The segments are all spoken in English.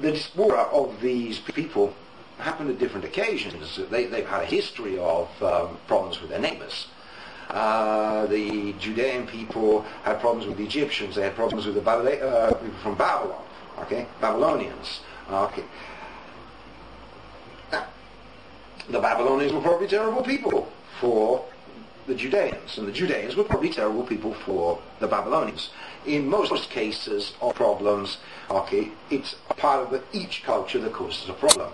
the diaspora of these people happened at different occasions. They've had a history of problems with their neighbors. The Judean people had problems with the Egyptians. They had problems with the people from Babylon, okay, Babylonians. Okay. Now, the Babylonians were probably terrible people for the Judeans, and the Judeans were probably terrible people for the Babylonians. In most cases of problems, okay, it's a part of each culture that causes a problem.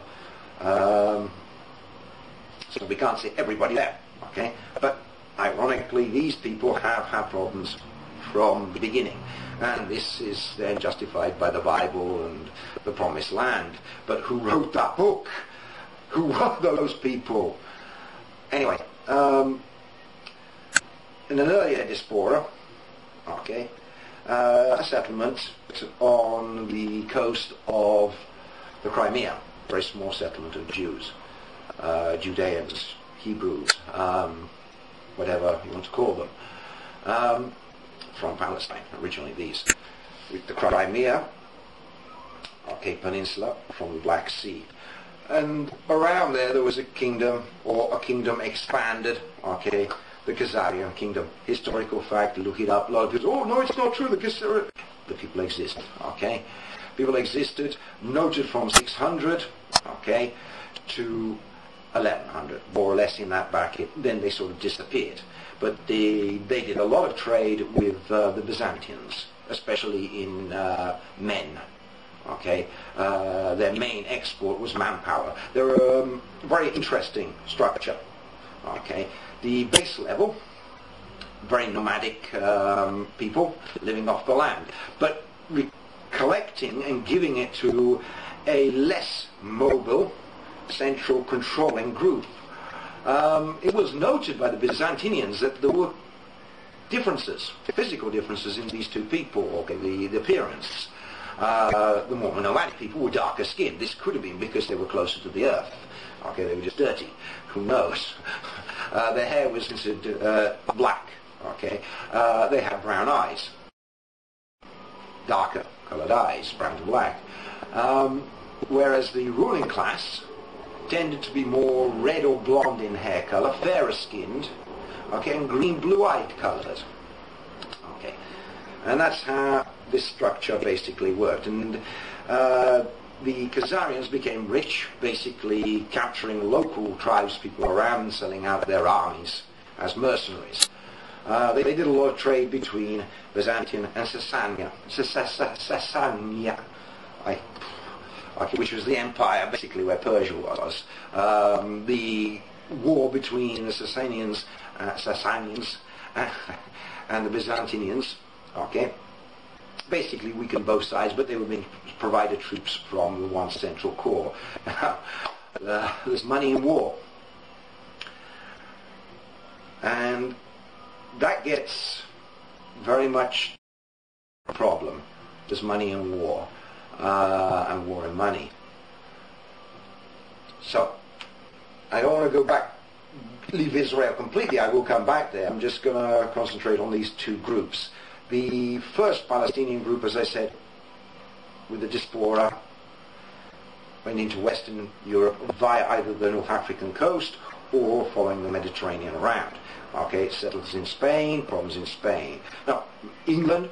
So we can't say everybody there, okay? But ironically, these people have had problems from the beginning, and this is then justified by the Bible and the Promised Land. But who wrote that book? Who were those people? Anyway, in an earlier diaspora, okay, a settlement on the coast of the Crimea, a very small settlement of Jews, Judeans, Hebrews, whatever you want to call them, from Palestine, originally these. The Crimea, okay, peninsula from the Black Sea. And around there was a kingdom, or a kingdom expanded, okay, the Khazarian kingdom. Historical fact, look it up. A lot of people, oh no, it's not true, the people exist, okay. People existed, noted from 600, okay, to 1100, more or less in that bracket. Then they sort of disappeared. But they did a lot of trade with the Byzantines, especially in men. Okay, their main export was manpower. They're a very interesting structure. Okay, the base level, very nomadic people living off the land, but collecting and giving it to a less mobile central controlling group. It was noted by the Byzantinians that there were differences, physical differences in these two people, okay, the appearance. The more nomadic people were darker skinned. This could have been because they were closer to the earth. Okay, they were just dirty. Who knows? Their hair was considered black. Okay, they had brown eyes, darker colored eyes, brown to black. Whereas the ruling class tended to be more red or blonde in hair color, fairer skinned, okay, and green blue-eyed colored. Okay, and that's how this structure basically worked. And the Khazarians became rich, basically capturing local tribespeople around and selling out their armies as mercenaries. They did a lot of trade between Byzantium and Sasania, which was the empire basically where Persia was. The war between the Sasanians and the Byzantinians, okay, basically weakened both sides, but they were being provided troops from the one central core. There's money in war, and that gets very much a problem. There's money in war, and war and money. So I don't want to go back, leave Israel completely. I will come back there. I'm just going to concentrate on these two groups. The first Palestinian group, as I said, with the diaspora, went into Western Europe via either the North African coast or following the Mediterranean around. Okay, it settles in Spain, problems in Spain. Now, England